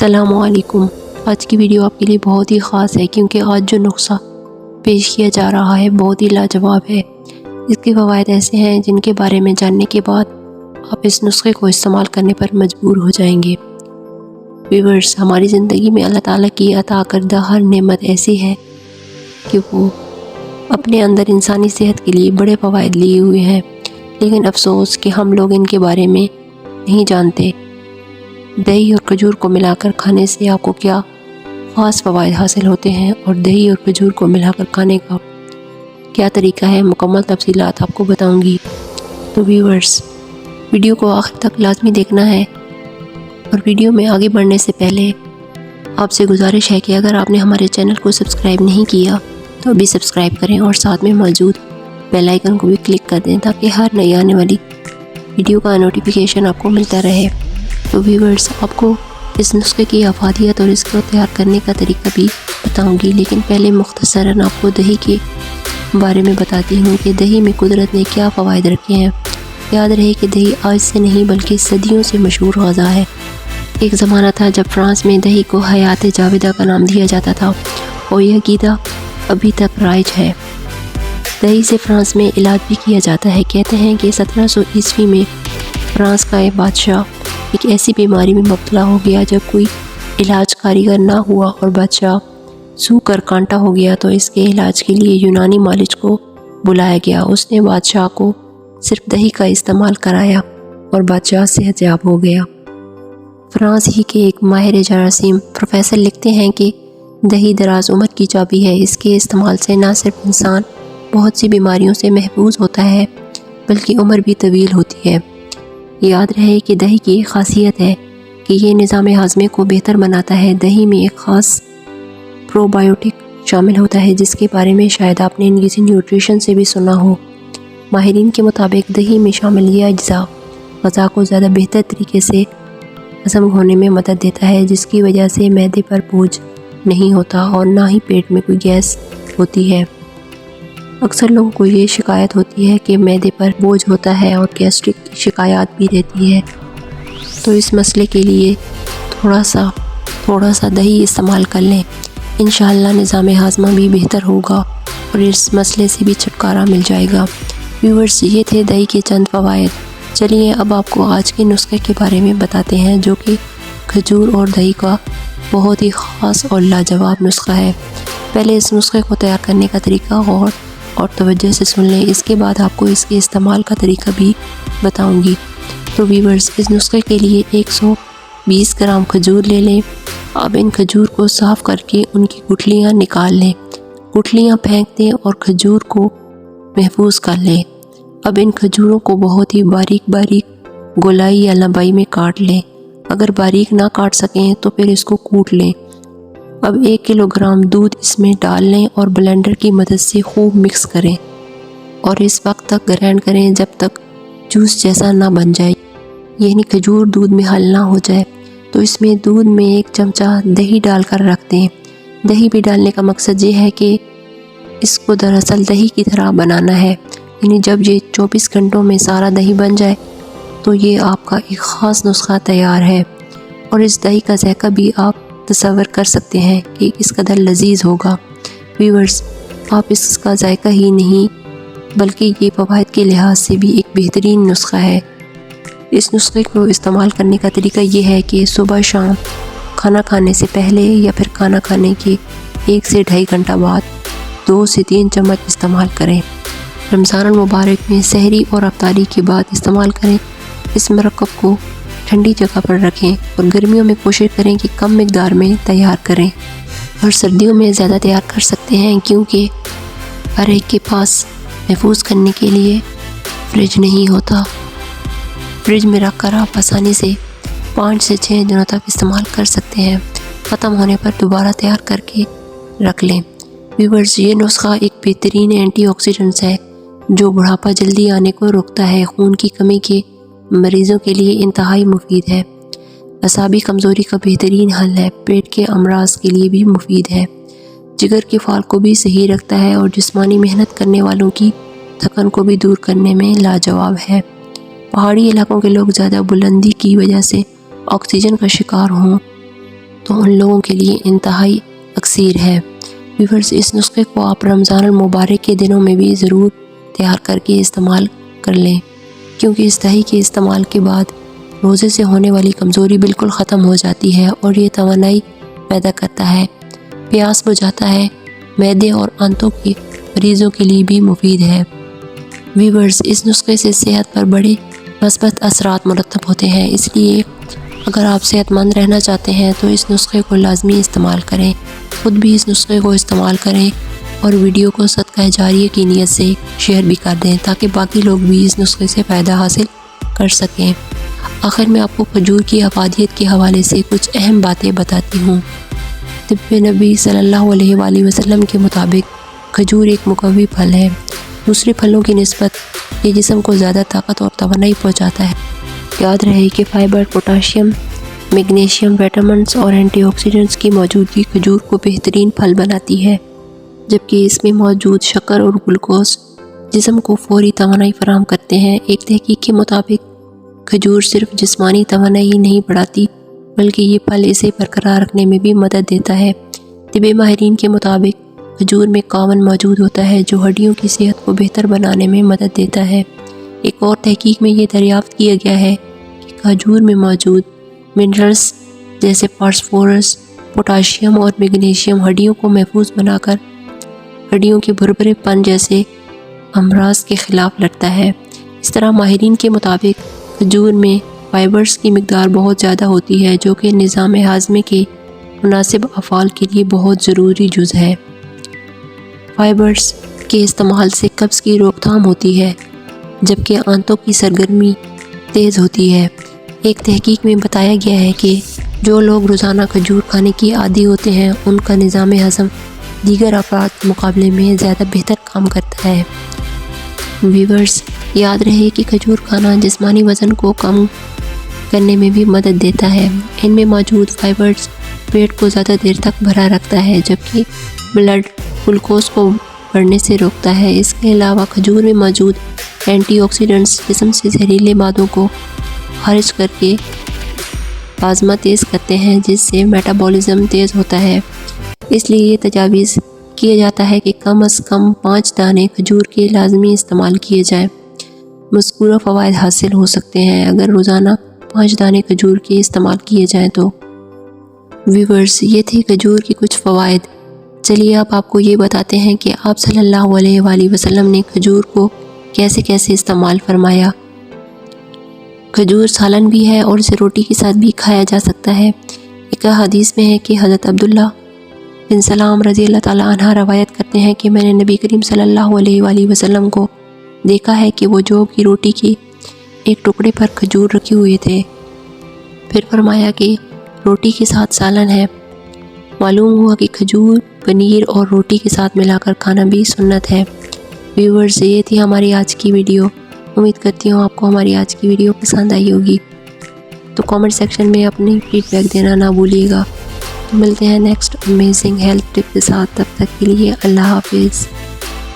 السلام علیکم۔ آج کی ویڈیو آپ کے لیے بہت ہی خاص ہے کیونکہ آج جو نسخہ پیش کیا جا رہا ہے بہت ہی لاجواب ہے۔ اس کے فوائد ایسے ہیں جن کے بارے میں جاننے کے بعد آپ اس نسخے کو استعمال کرنے پر مجبور ہو جائیں گے۔ ویورز، ہماری زندگی میں اللہ تعالیٰ کی عطا کردہ ہر نعمت ایسی ہے کہ وہ اپنے اندر انسانی صحت کے لیے بڑے فوائد لیے ہوئے ہیں، لیکن افسوس کہ ہم لوگ ان کے بارے میں نہیں جانتے۔ دہی اور کھجور کو ملا کر کھانے سے آپ کو کیا خاص فوائد حاصل ہوتے ہیں اور دہی اور کھجور کو ملا کر کھانے کا کیا طریقہ ہے، مکمل تفصیلات آپ کو بتاؤں گی۔ تو ویورز، ویڈیو کو آخر تک لازمی دیکھنا ہے، اور ویڈیو میں آگے بڑھنے سے پہلے آپ سے گزارش ہے کہ اگر آپ نے ہمارے چینل کو سبسکرائب نہیں کیا تو ابھی سبسکرائب کریں اور ساتھ میں موجود بیل آئیکن کو بھی کلک کر دیں تاکہ ہر نئی آنے والی ویڈیو کا نوٹیفیکیشن آپ کو ملتا رہے۔ تو ویورز، آپ کو اس نسخے کی افادیت اور اس کو تیار کرنے کا طریقہ بھی بتاؤں گی، لیکن پہلے مختصراً آپ کو دہی کے بارے میں بتاتی ہوں کہ دہی میں قدرت نے کیا فوائد رکھے ہیں۔ یاد رہے کہ دہی آج سے نہیں بلکہ صدیوں سے مشہور غذا ہے۔ ایک زمانہ تھا جب فرانس میں دہی کو حیات جاویدہ کا نام دیا جاتا تھا، اور یہ عقیدہ ابھی تک رائج ہے۔ دہی سے فرانس میں علاج بھی کیا جاتا ہے۔ کہتے ہیں کہ 1700 عیسوی میں فرانس کا ایک بادشاہ ایک ایسی بیماری میں مبتلا ہو گیا جب کوئی علاج کاریگر نہ ہوا اور بادشاہ سو کر کانٹا ہو گیا، تو اس کے علاج کے لیے یونانی مالج کو بلایا گیا۔ اس نے بادشاہ کو صرف دہی کا استعمال کرایا اور بادشاہ صحت یاب ہو گیا۔ فرانس ہی کے ایک ماہر جراثیم پروفیسر لکھتے ہیں کہ دہی دراز عمر کی چابی ہے۔ اس کے استعمال سے نہ صرف انسان بہت سی بیماریوں سے محفوظ ہوتا ہے بلکہ عمر بھی طویل ہوتی ہے۔ یاد رہے کہ دہی کی ایک خاصیت ہے کہ یہ نظام ہاضمے کو بہتر بناتا ہے۔ دہی میں ایک خاص پرو بایوٹک شامل ہوتا ہے جس کے بارے میں شاید آپ نے کسی نیوٹریشن سے بھی سنا ہو۔ ماہرین کے مطابق دہی میں شامل یہ اجزاء غذا کو زیادہ بہتر طریقے سے ہضم ہونے میں مدد دیتا ہے، جس کی وجہ سے معدے پر بوجھ نہیں ہوتا اور نہ ہی پیٹ میں کوئی گیس ہوتی ہے۔ اکثر لوگوں کو یہ شکایت ہوتی ہے کہ معدے پر بوجھ ہوتا ہے اور گیسٹرک کی شکایات بھی رہتی ہے، تو اس مسئلے کے لیے تھوڑا سا دہی استعمال کر لیں۔ انشاءاللہ نظام ہاضمہ بھی بہتر ہوگا اور اس مسئلے سے بھی چھٹکارا مل جائے گا۔ ویورز، یہ تھے دہی کے چند فوائد۔ چلیے اب آپ کو آج کے نسخے کے بارے میں بتاتے ہیں، جو کہ کھجور اور دہی کا بہت ہی خاص اور لاجواب نسخہ ہے۔ پہلے اس نسخے کو تیار کرنے کا طریقہ اور توجہ سے سن لیں، اس کے بعد آپ کو اس کے استعمال کا طریقہ بھی بتاؤں گی۔ تو ویورز، اس نسخے کے لیے 120 گرام کھجور لے لیں۔ اب ان کھجور کو صاف کر کے ان کی گٹھلیاں نکال لیں، گٹھلیاں پھینک دیں اور کھجور کو محفوظ کر لیں۔ اب ان کھجوروں کو بہت ہی باریک گولائی یا لمبائی میں کاٹ لیں۔ اگر باریک نہ کاٹ سکیں تو پھر اس کو کوٹ لیں۔ اب 1 کلو گرام دودھ اس میں ڈال لیں اور بلینڈر کی مدد سے خوب مکس کریں اور اس وقت تک گرائنڈ کریں جب تک جوس جیسا نہ بن جائے، یعنی کھجور دودھ میں حل نہ ہو جائے۔ تو اس میں دودھ میں 1 چمچہ دہی ڈال کر رکھ دیں۔ دہی بھی ڈالنے کا مقصد یہ ہے کہ اس کو دراصل دہی کی طرح بنانا ہے، یعنی جب یہ 24 گھنٹوں میں سارا دہی بن جائے تو یہ آپ کا ایک خاص نسخہ تیار ہے، اور اس دہی کا ذائقہ بھی آپ تصور کر سکتے ہیں کہ اس قدر لذیذ ہوگا۔ ویورز، آپ اس کا ذائقہ ہی نہیں بلکہ یہ فوائد کے لحاظ سے بھی ایک بہترین نسخہ ہے۔ اس نسخے کو استعمال کرنے کا طریقہ یہ ہے کہ صبح شام کھانا کھانے سے پہلے یا پھر کھانا کھانے کے 1 سے 2.5 گھنٹہ بعد 2 سے 3 چمچ استعمال کریں۔ رمضان المبارک میں سحری اور افطاری کے بعد استعمال کریں۔ اس مرکب کو ٹھنڈی جگہ پر رکھیں اور گرمیوں میں کوشش کریں کہ کم مقدار میں تیار کریں، اور سردیوں میں زیادہ تیار کر سکتے ہیں کیونکہ ہر ایک کے پاس محفوظ کرنے کے لیے فریج نہیں ہوتا۔ فریج میں رکھ کر آپ آسانی سے 5 سے 6 دنوں تک استعمال کر سکتے ہیں۔ ختم ہونے پر دوبارہ تیار کر کے رکھ لیں۔ ویورز، یہ نسخہ ایک بہترین اینٹی آکسیڈنٹس ہے جو بڑھاپا جلدی آنے کو روکتا ہے، خون کی کمی کے مریضوں کے لیے انتہائی مفید ہے، اعصابی کمزوری کا بہترین حل ہے، پیٹ کے امراض کے لیے بھی مفید ہے، جگر کے فعال کو بھی صحیح رکھتا ہے اور جسمانی محنت کرنے والوں کی تھکن کو بھی دور کرنے میں لاجواب ہے۔ پہاڑی علاقوں کے لوگ زیادہ بلندی کی وجہ سے آکسیجن کا شکار ہوں تو ان لوگوں کے لیے انتہائی اکثیر ہے۔ ویورز، اس نسخے کو آپ رمضان المبارک کے دنوں میں بھی ضرور تیار کر کے استعمال کر لیں، کیونکہ اس دہی کے استعمال کے بعد روزے سے ہونے والی کمزوری بالکل ختم ہو جاتی ہے اور یہ توانائی پیدا کرتا ہے، پیاس بجھاتا ہے، معدے اور آنتوں کے مریضوں کے لیے بھی مفید ہے۔ ویورز، اس نسخے سے صحت پر بڑے مثبت اثرات مرتب ہوتے ہیں، اس لیے اگر آپ صحت مند رہنا چاہتے ہیں تو اس نسخے کو لازمی استعمال کریں۔ خود بھی اس نسخے کو استعمال کریں اور ویڈیو کو صدقہ جاریہ کی نیت سے شیئر بھی کر دیں تاکہ باقی لوگ بھی اس نسخے سے فائدہ حاصل کر سکیں۔ آخر میں آپ کو کھجور کی افادیت کے حوالے سے کچھ اہم باتیں بتاتی ہوں۔ طب نبی صلی اللہ علیہ وآلہ وسلم کے مطابق کھجور ایک مقوی پھل ہے۔ دوسرے پھلوں کی نسبت یہ جسم کو زیادہ طاقت اور توانائی پہنچاتا ہے۔ یاد رہے کہ فائبر، پوٹاشیم، میگنیشیم، وٹامنز اور اینٹی آکسیڈنٹس کی موجودگی کھجور کو بہترین پھل بناتی ہے، جبکہ اس میں موجود شکر اور گلوکوز جسم کو فوری توانائی فراہم کرتے ہیں۔ ایک تحقیق کے مطابق کھجور صرف جسمانی توانائی ہی نہیں بڑھاتی بلکہ یہ پھل اسے برقرار رکھنے میں بھی مدد دیتا ہے۔ طبی ماہرین کے مطابق کھجور میں کاون موجود ہوتا ہے جو ہڈیوں کی صحت کو بہتر بنانے میں مدد دیتا ہے۔ ایک اور تحقیق میں یہ دریافت کیا گیا ہے کہ کھجور میں موجود منرلز جیسے فاسفورس، پوٹاشیم اور میگنیشیم ہڈیوں کو محفوظ بنا کر ہڈیوں کے بھربھرے پن جیسے امراض کے خلاف لڑتا ہے۔ اس طرح ماہرین کے مطابق کھجور میں فائبرز کی مقدار بہت زیادہ ہوتی ہے جو کہ نظام ہاضمے کے مناسب افعال کے لیے بہت ضروری جز ہے۔ فائبرز کے استعمال سے قبض کی روک تھام ہوتی ہے جبکہ آنتوں کی سرگرمی تیز ہوتی ہے۔ ایک تحقیق میں بتایا گیا ہے کہ جو لوگ روزانہ کھجور کھانے کی عادی ہوتے ہیں ان کا نظام ہضم دیگر افراد کے مقابلے میں زیادہ بہتر کام کرتا ہے۔ ویورز، یاد رہے کہ کھجور کھانا جسمانی وزن کو کم کرنے میں بھی مدد دیتا ہے۔ ان میں موجود فائبرز پیٹ کو زیادہ دیر تک بھرا رکھتا ہے جبکہ بلڈ گلوکوز کو بڑھنے سے روکتا ہے۔ اس کے علاوہ کھجور میں موجود اینٹی آکسیڈنٹس جسم سے زہریلے مادوں کو خارج کر کے ہاضمہ تیز کرتے ہیں جس سے میٹابولزم تیز ہوتا ہے۔ اس لیے یہ تجویز کیا جاتا ہے کہ کم از کم 5 دانے کھجور کے لازمی استعمال کیے جائیں۔ مذکورہ فوائد حاصل ہو سکتے ہیں اگر روزانہ 5 دانے کھجور کے استعمال کیے جائیں تو۔ ویورز، یہ تھی کھجور کی کچھ فوائد۔ چلیے اب آپ کو یہ بتاتے ہیں کہ آپ صلی اللہ علیہ وآلہ وسلم نے کھجور کو کیسے کیسے استعمال فرمایا۔ کھجور سالن بھی ہے اور اسے روٹی کے ساتھ بھی کھایا جا سکتا ہے۔ ایک حدیث میں ہے کہ حضرت عبداللہ بن سلام رضی اللہ تعالیٰ عنہ روایت کرتے ہیں کہ میں نے نبی کریم صلی اللہ علیہ وآلہ وسلم کو دیکھا ہے کہ وہ جو کی روٹی کے ایک ٹکڑے پر کھجور رکھے ہوئے تھے، پھر فرمایا کہ روٹی کے ساتھ سالن ہے۔ معلوم ہوا کہ کھجور پنیر اور روٹی کے ساتھ ملا کر کھانا بھی سنت ہے۔ ویورز، یہ تھی ہماری آج کی ویڈیو۔ امید کرتی ہوں آپ کو ہماری آج کی ویڈیو پسند آئی ہوگی، تو کامنٹ سیکشن میں اپنی فیڈ بیک دینا نہ بھولیے گا۔ ملتے ہیں نیکسٹ امیزنگ ہیلتھ ٹپ کے ساتھ، تب تک کے لیے اللہ حافظ۔